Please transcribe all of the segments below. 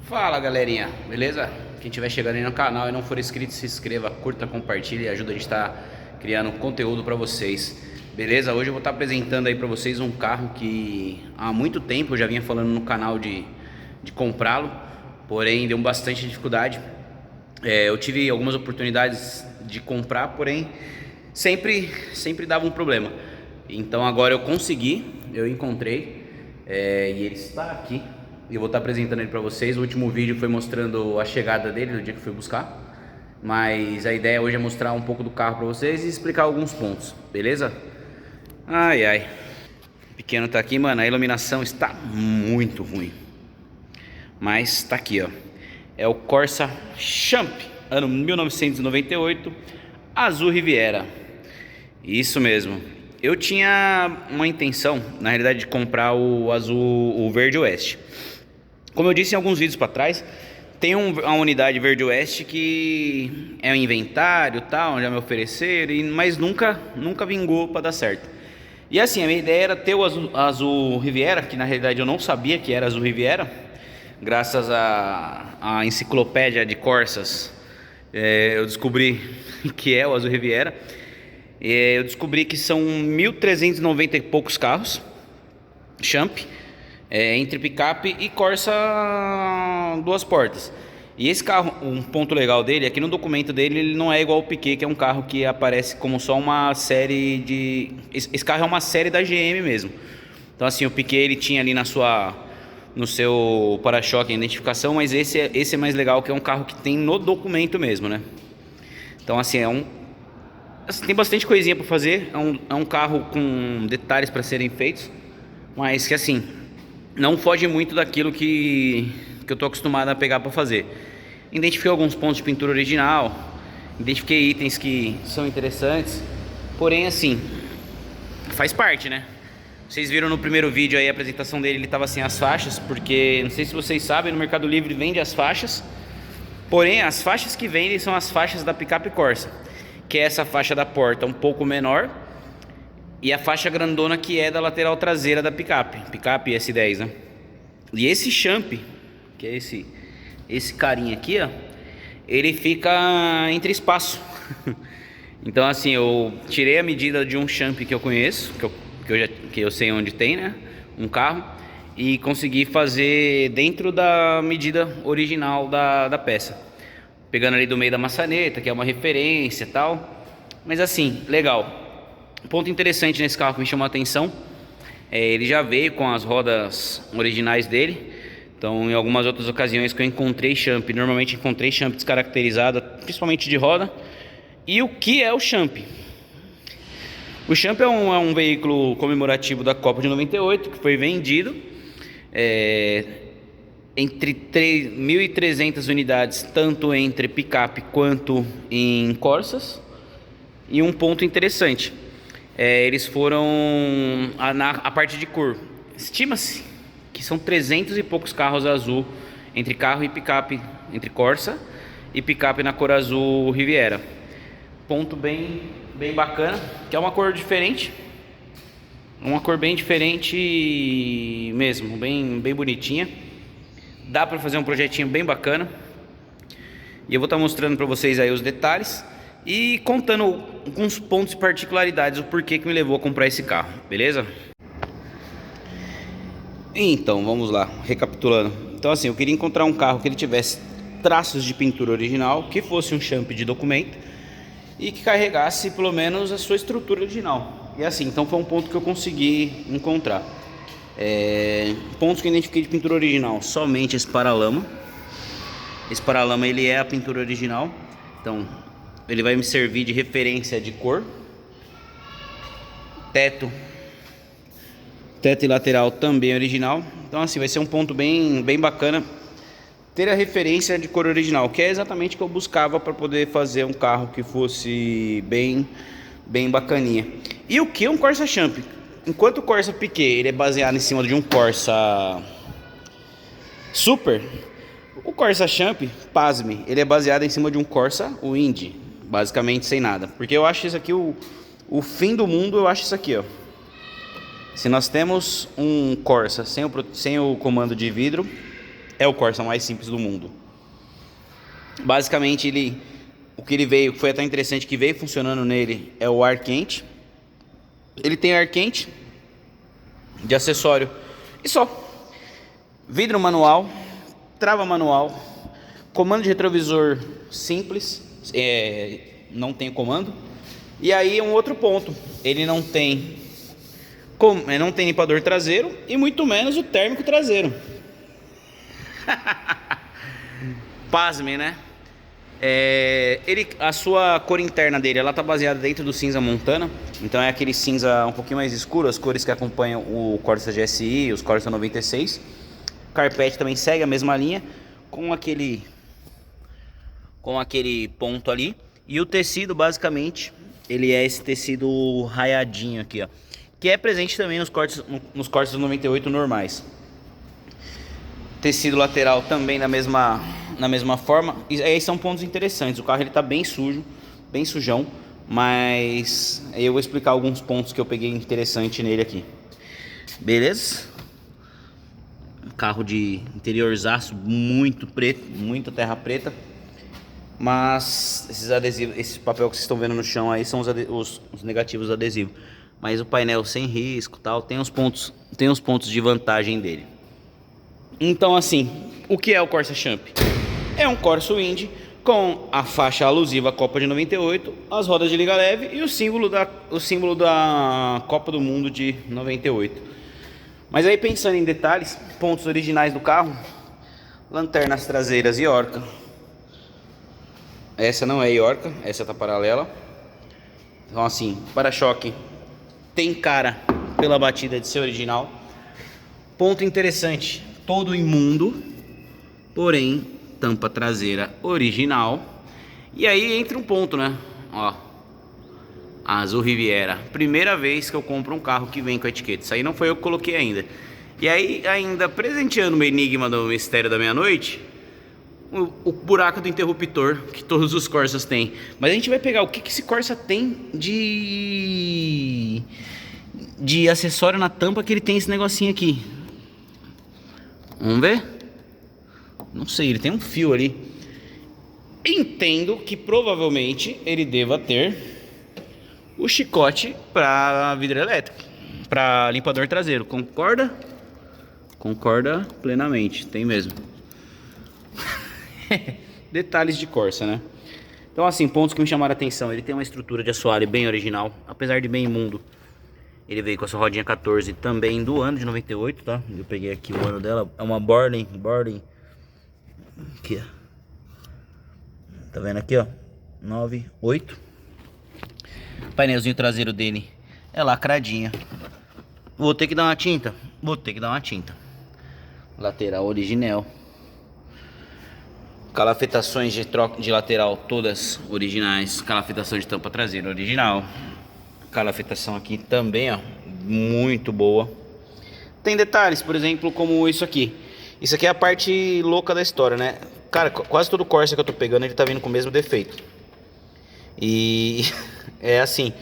Fala galerinha, beleza? Quem estiver chegando aí no canal e não for inscrito, se inscreva, curta, compartilhe e ajuda a gente a estar criando conteúdo para vocês. Beleza? Hoje eu vou estar apresentando aí para vocês um carro que há muito tempo eu já vinha falando no canal de comprá-lo, porém deu bastante dificuldade. Eu tive algumas oportunidades de comprar, porém sempre dava um problema. Então agora eu consegui, eu encontrei e ele está aqui. E eu vou estar apresentando ele para vocês. O último vídeo foi mostrando a chegada dele, no dia que fui buscar. Mas a ideia hoje é mostrar um pouco do carro para vocês e explicar alguns pontos, beleza? Ai, ai. O pequeno tá aqui, mano. A iluminação está muito ruim. Mas tá aqui, ó. É o Corsa Champ, ano 1998, azul Riviera. Isso mesmo. Eu tinha uma intenção, na realidade, de comprar o azul, o verde oeste. Como eu disse em alguns vídeos para trás, tem uma unidade verde oeste que é um inventário, tal, já me ofereceram, mas nunca vingou para dar certo. E assim, a minha ideia era ter o azul Riviera, que na realidade eu não sabia que era azul Riviera, graças à enciclopédia de Corsas, eu descobri que é o azul Riviera. Eu descobri que são 1.390 e poucos carros Champ, entre picape e Corsa duas portas. E esse carro, um ponto legal dele é que no documento dele ele não é igual ao Piquet, que é um carro que aparece como só uma série de... Esse carro é uma série da GM mesmo. Então assim, o Piquet ele tinha ali no seu para-choque a identificação, mas esse é mais legal, que é um carro que tem no documento mesmo, né? Então assim, tem bastante coisinha para fazer, é um carro com detalhes para serem feitos, mas que assim, não foge muito daquilo que eu tô acostumado a pegar para fazer. Identifiquei alguns pontos de pintura original, identifiquei itens que são interessantes, porém assim, faz parte, né? Vocês viram no primeiro vídeo aí a apresentação dele, ele tava sem as faixas, porque não sei se vocês sabem, no Mercado Livre vende as faixas, porém as faixas que vendem são as faixas da picape Corsa, que é essa faixa da porta um pouco menor e a faixa grandona que é da lateral traseira da picape S10, né? E esse Champ, que é esse carinha aqui, ó, ele fica entre espaço. Então assim, eu tirei a medida de um Champ que eu conheço, que eu sei onde tem, né, um carro, e consegui fazer dentro da medida original da peça, pegando ali do meio da maçaneta, que é uma referência e tal. Mas assim, legal. Um ponto interessante nesse carro que me chamou a atenção, ele já veio com as rodas originais dele. Então em algumas outras ocasiões que eu encontrei Champ, normalmente encontrei Champ descaracterizada, principalmente de roda. E o que é o Champ? O Champ é um veículo comemorativo da Copa de 98, que foi vendido entre 1.300 unidades, tanto entre picape quanto em Corsas. E um ponto interessante, eles foram a parte de cor, estima-se que são 300 e poucos carros azul entre carro e picape, entre Corsa e picape na cor azul Riviera. Ponto bem bacana, que é uma cor diferente, uma cor bem diferente mesmo, bem bonitinha. Dá para fazer um projetinho bem bacana. E eu vou estar mostrando para vocês aí os detalhes e contando alguns pontos e particularidades, o porquê que me levou a comprar esse carro, beleza? Então, vamos lá, recapitulando. Então assim, eu queria encontrar um carro que ele tivesse traços de pintura original, que fosse um Champ de documento e que carregasse pelo menos a sua estrutura original. E assim, então foi um ponto que eu consegui encontrar. Pontos que eu identifiquei de pintura original: somente esse paralama. Esse paralama ele é a pintura original, então ele vai me servir de referência de cor. Teto e lateral também original. Então assim, vai ser um ponto bem bacana ter a referência de cor original, que é exatamente o que eu buscava para poder fazer um carro que fosse bem bacaninha. E o que é um Corsa Champ? Enquanto o Corsa Piquet ele é baseado em cima de um Corsa Super, o Corsa Champ, pasme, ele é baseado em cima de um Corsa Wind, basicamente sem nada. Porque eu acho isso aqui o fim do mundo. Eu acho isso aqui, ó. Se nós temos um Corsa sem o comando de vidro, é o Corsa mais simples do mundo. Basicamente o que ele veio, foi até interessante, que veio funcionando nele é o ar quente. Ele tem ar quente de acessório e só. Vidro manual, trava manual, comando de retrovisor simples, não tem comando. E aí um outro ponto, ele não tem limpador traseiro e muito menos o térmico traseiro. Pasmem, né? A sua cor interna dele, ela tá baseada dentro do cinza Montana. Então é aquele cinza um pouquinho mais escuro, as cores que acompanham o Corsa GSI, os Corsa 96. O carpete também segue a mesma linha, com aquele ponto ali. E o tecido, basicamente, ele é esse tecido raiadinho aqui, ó, que é presente também nos Corsa 98 normais. Tecido lateral também na mesma forma. E aí são pontos interessantes. O carro ele tá bem sujo, bem sujão, mas eu vou explicar alguns pontos que eu peguei interessante nele aqui. Beleza? Carro de interiorzaço, muito preto, muita terra preta. Mas esses adesivos, esse papel que vocês estão vendo no chão aí são os negativos do adesivo. Mas o painel sem risco, tal, tem os pontos de vantagem dele. Então, assim, o que é o Corsa Champ? É um Corsa Wind com a faixa alusiva à Copa de 98, as rodas de liga leve e o símbolo da Copa do Mundo de 98. Mas aí, pensando em detalhes, pontos originais do carro: lanternas traseiras Iorca. Essa não é Iorca, essa tá paralela. Então, assim, para-choque tem cara pela batida de ser original. Ponto interessante: todo imundo, porém tampa traseira original. E aí entra um ponto, né? Ó, Azul Riviera. Primeira vez que eu compro um carro que vem com a etiqueta. Isso aí não foi eu que coloquei ainda. E aí, ainda presenteando o enigma do mistério da meia-noite, o buraco do interruptor que todos os Corsas têm. Mas a gente vai pegar o que esse Corsa tem de acessório na tampa, que ele tem esse negocinho aqui. Vamos ver? Não sei, ele tem um fio ali. Entendo que provavelmente ele deva ter o chicote para vidro elétrico, para limpador traseiro. Concorda? Concorda plenamente, tem mesmo. Detalhes de Corsa, né? Então, assim, pontos que me chamaram a atenção: ele tem uma estrutura de assoalho bem original, apesar de bem imundo. Ele veio com essa rodinha 14 também do ano de 98, tá? Eu peguei aqui o ano dela. É uma Borden. Aqui, ó. Tá vendo aqui, ó? 98. O painelzinho traseiro dele é lacradinha. Vou ter que dar uma tinta? Vou ter que dar uma tinta. Lateral original. Calafetações de lateral todas originais. Calafetação de tampa traseira original. Calafetação aqui também, ó, muito boa. Tem detalhes, por exemplo, como isso aqui. Isso aqui é a parte louca da história, né? Cara, quase todo Corsa que eu tô pegando, ele tá vindo com o mesmo defeito. E é assim,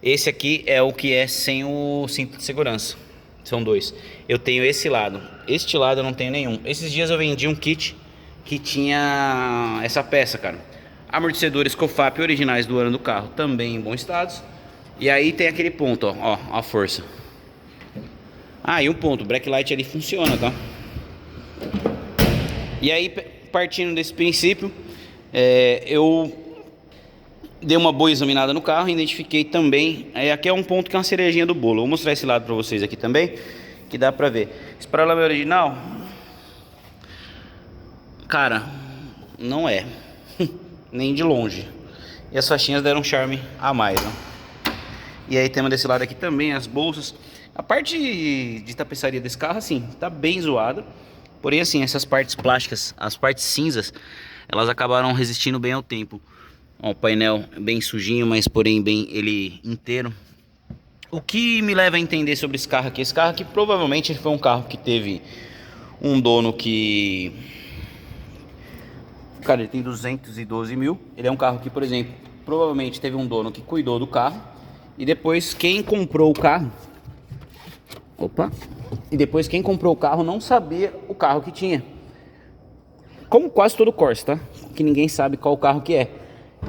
esse aqui é o que é sem o cinto de segurança. São dois. Eu tenho esse lado. Este lado eu não tenho nenhum. Esses dias eu vendi um kit que tinha essa peça, cara. Amortecedores COFAP originais do ano do carro, também em bom estado. E aí tem aquele ponto, ó, a força. Ah, e um ponto, o brake light ali funciona, tá? E aí, partindo desse princípio, eu dei uma boa examinada no carro e identifiquei também. Aqui é um ponto que é uma cerejinha do bolo. Vou mostrar esse lado pra vocês aqui também, que dá pra ver. Esse paralama original, cara, não é nem de longe. E as faixinhas deram um charme a mais, né? E aí temos desse lado aqui também as bolsas. A parte de tapeçaria desse carro, assim, tá bem zoada. Porém, assim, essas partes plásticas, as partes cinzas, elas acabaram resistindo bem ao tempo. Ó, o painel bem sujinho, mas porém bem ele inteiro. O que me leva a entender sobre esse carro aqui provavelmente ele foi um carro que teve um dono que... Cara, ele tem 212 mil. Ele é um carro que, por exemplo, provavelmente teve um dono que cuidou do carro. E depois quem comprou o carro... Opa! E depois quem comprou o carro não sabia o carro que tinha. como quase todo Corsa, tá? Que ninguém sabe qual carro que é.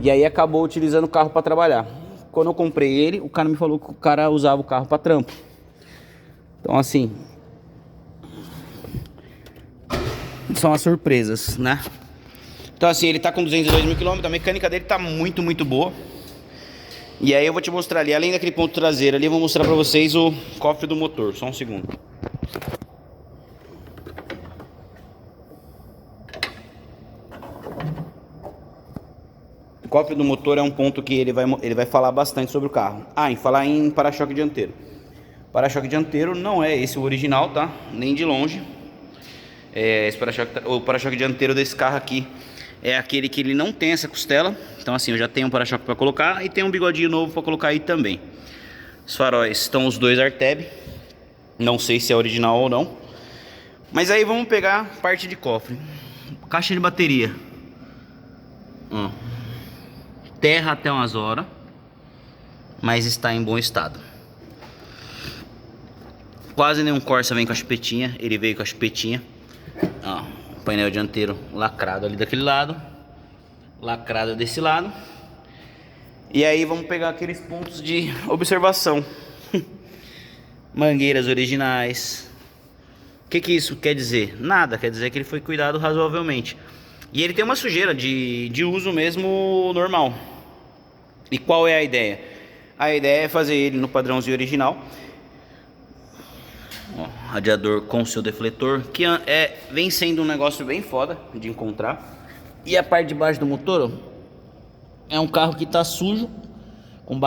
E aí acabou utilizando o carro para trabalhar. Quando eu comprei ele, o cara me falou que o cara usava o carro para trampo. Então assim, são as surpresas, né? Então assim, ele tá com 202 mil quilômetros, a mecânica dele tá muito, muito boa. E aí eu vou te mostrar ali, além daquele ponto traseiro ali, eu vou mostrar pra vocês o cofre do motor. Só um segundo. O cofre do motor é um ponto que ele vai falar bastante sobre o carro. Ah, em falar em para-choque dianteiro. Para-choque dianteiro não é esse o original, tá? Nem de longe. O para-choque dianteiro desse carro aqui é aquele que ele não tem essa costela. Então assim, eu já tenho um para-choque para colocar e tem um bigodinho novo para colocar aí também. Os faróis estão os dois Arteb. Não sei se é original ou não. Mas aí vamos pegar a parte de cofre. Caixa de bateria. Terra até umas horas, mas está em bom estado. Quase nenhum Corsa vem com a chupetinha. Ele veio com a chupetinha. Painel dianteiro lacrado ali daquele lado, lacrado desse lado. E aí vamos pegar aqueles pontos de observação. Mangueiras originais. O que isso quer dizer? Nada, quer dizer que ele foi cuidado razoavelmente. E ele tem uma sujeira de uso mesmo normal. E qual é a ideia? A ideia é fazer ele no padrãozinho original. Radiador com seu defletor, que vem sendo um negócio bem foda de encontrar. E a parte de baixo do motor, é um carro que tá sujo com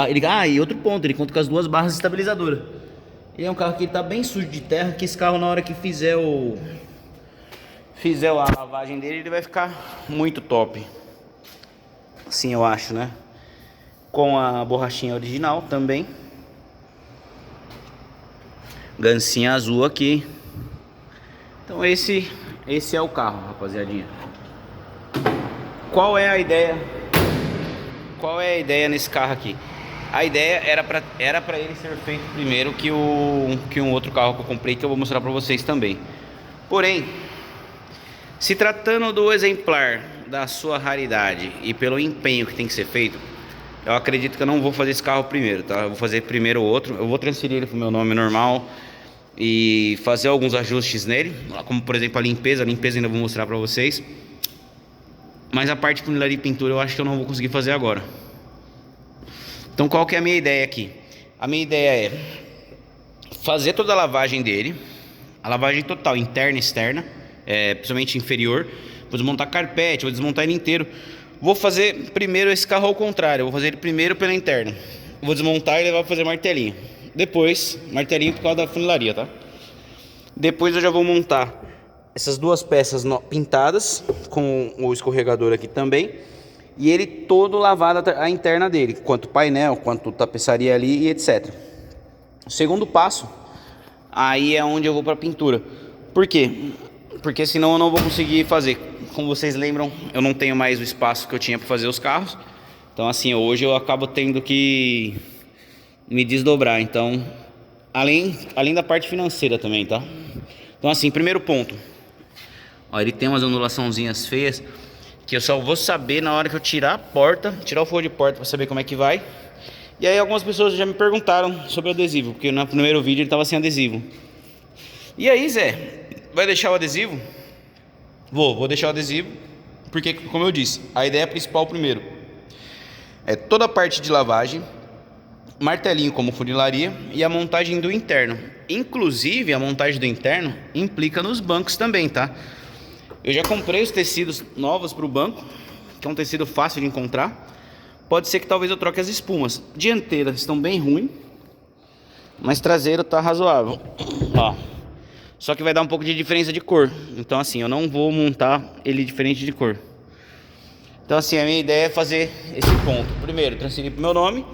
e outro ponto, ele conta com as duas barras estabilizadoras. E é um carro que tá bem sujo de terra, que esse carro na hora que fizer a lavagem dele, ele vai ficar muito top. Assim eu acho, né? Com a borrachinha original também. Gancinha azul aqui. Então esse é o carro, rapaziadinha. Qual é a ideia? Qual é a ideia nesse carro aqui? A ideia era pra ele ser feito primeiro que um outro carro que eu comprei, que eu vou mostrar pra vocês também. Porém, se tratando do exemplar da sua raridade e pelo empenho que tem que ser feito, eu acredito que eu não vou fazer esse carro primeiro, tá? Eu vou fazer primeiro o outro. Eu vou transferir ele pro meu nome normal e fazer alguns ajustes nele, como por exemplo a limpeza ainda vou mostrar pra vocês. Mas a parte de funilaria e pintura eu acho que eu não vou conseguir fazer agora. Então qual que é a minha ideia aqui? A minha ideia é fazer toda a lavagem dele, a lavagem total, interna e externa, principalmente inferior. Vou desmontar carpete, vou desmontar ele inteiro. Vou fazer primeiro esse carro ao contrário, eu vou fazer ele primeiro pela interna. Vou desmontar e levar para fazer martelinho. Depois, martelinho por causa da funilaria, tá? Depois eu já vou montar essas duas peças pintadas com o escorregador aqui também. E ele todo lavado a interna dele, quanto painel, quanto tapeçaria ali e etc. O segundo passo, aí é onde eu vou para pintura. Por quê? Porque senão eu não vou conseguir fazer. Como vocês lembram, eu não tenho mais o espaço que eu tinha para fazer os carros. Então assim, hoje eu acabo tendo que me desdobrar. Então, além da parte financeira também, tá? Então assim, primeiro ponto. Ó, ele tem umas ondulaçãozinhas feias que eu só vou saber na hora que eu tirar a porta, tirar o forro de porta para saber como é que vai. E aí algumas pessoas já me perguntaram sobre o adesivo, porque no primeiro vídeo ele estava sem adesivo. E aí, Zé, vai deixar o adesivo? Vou deixar o adesivo, porque como eu disse, a ideia principal primeiro é toda a parte de lavagem, martelinho como funilaria e a montagem do interno. Inclusive a montagem do interno implica nos bancos também, tá? Eu já comprei os tecidos novos para o banco, que é um tecido fácil de encontrar. Pode ser que talvez eu troque as espumas. Dianteiras estão bem ruins, mas traseiro tá razoável. Ó, só que vai dar um pouco de diferença de cor. Então assim, eu não vou montar ele diferente de cor. Então assim, a minha ideia é fazer esse ponto. Primeiro, transferir para o meu nome.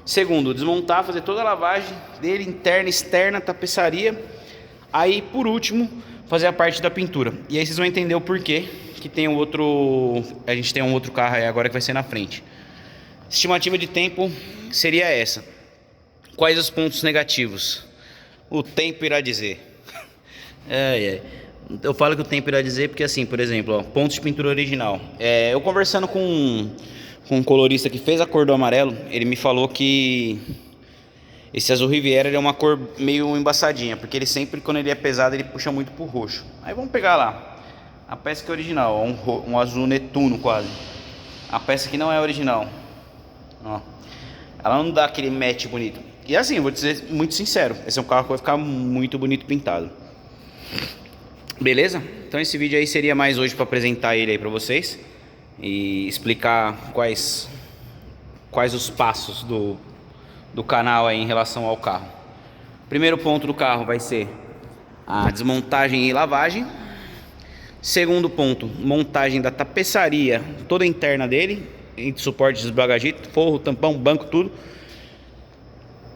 Segundo, desmontar, fazer toda a lavagem dele, interna, externa, tapeçaria. Aí, por último, fazer a parte da pintura. E aí vocês vão entender o porquê que tem a gente tem um outro carro aí agora que vai ser na frente. Estimativa de tempo seria essa. Quais os pontos negativos? O tempo irá dizer. Eu falo que o tempo irá dizer porque assim, por exemplo, ó, pontos de pintura original. Eu conversando com um colorista que fez a cor do amarelo, ele me falou que esse azul Riviera ele é uma cor meio embaçadinha, porque ele sempre, quando ele é pesado, ele puxa muito pro roxo. Aí vamos pegar lá a peça que é original, ó, um azul Netuno quase. A peça que não é original, ó, ela não dá aquele match bonito. E assim, vou dizer muito sincero, esse é um carro que vai ficar muito bonito pintado. Beleza? Então esse vídeo aí seria mais hoje para apresentar ele aí para vocês e explicar quais os passos do canal aí em relação ao carro. Primeiro ponto do carro vai ser a desmontagem e lavagem. Segundo ponto, montagem da tapeçaria toda interna dele, entre suportes dos bagagitos, forro, tampão, banco, tudo.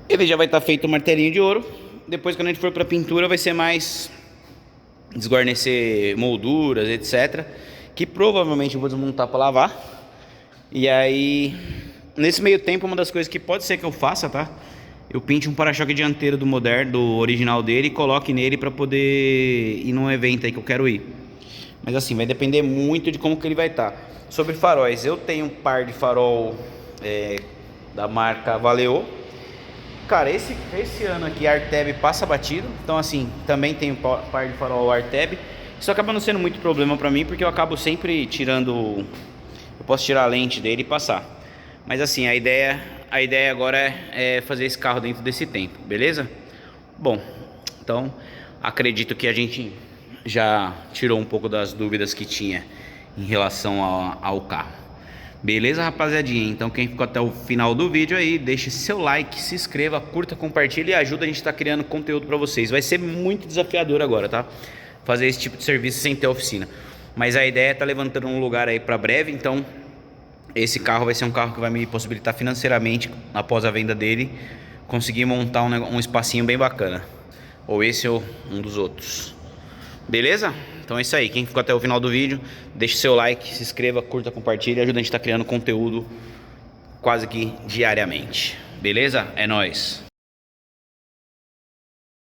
Ele já vai estar feito o martelinho de ouro. Depois, quando a gente for para pintura, vai ser mais desguarnecer molduras, etc. Que provavelmente eu vou desmontar para lavar. E aí, nesse meio tempo, uma das coisas que pode ser que eu faça, tá? Eu pinte um para-choque dianteiro do moderno, do original dele, e coloque nele para poder ir num evento aí que eu quero ir. Mas assim, vai depender muito de como que ele vai estar. Sobre faróis, eu tenho um par de farol da marca Valeo. Cara, esse ano aqui Arteb passa batido. Então assim, também tem um par de farol Arteb. Isso acaba não sendo muito problema pra mim, porque eu acabo sempre tirando... Eu posso tirar a lente dele e passar. Mas assim, a ideia agora é fazer esse carro dentro desse tempo, beleza? Bom, então acredito que a gente já tirou um pouco das dúvidas que tinha em relação ao carro. Beleza, rapaziadinha? Então quem ficou até o final do vídeo aí, deixe seu like, se inscreva, curta, compartilhe e ajuda a gente a estar criando conteúdo para vocês. Vai ser muito desafiador agora, tá? Fazer esse tipo de serviço sem ter oficina. Mas a ideia é estar levantando um lugar aí para breve, então esse carro vai ser um carro que vai me possibilitar financeiramente, após a venda dele, conseguir montar um espacinho bem bacana. Ou esse ou um dos outros. Beleza? Então é isso aí, quem ficou até o final do vídeo, deixe seu like, se inscreva, curta, compartilhe, ajuda a gente a estar criando conteúdo quase que diariamente. Beleza? É nóis!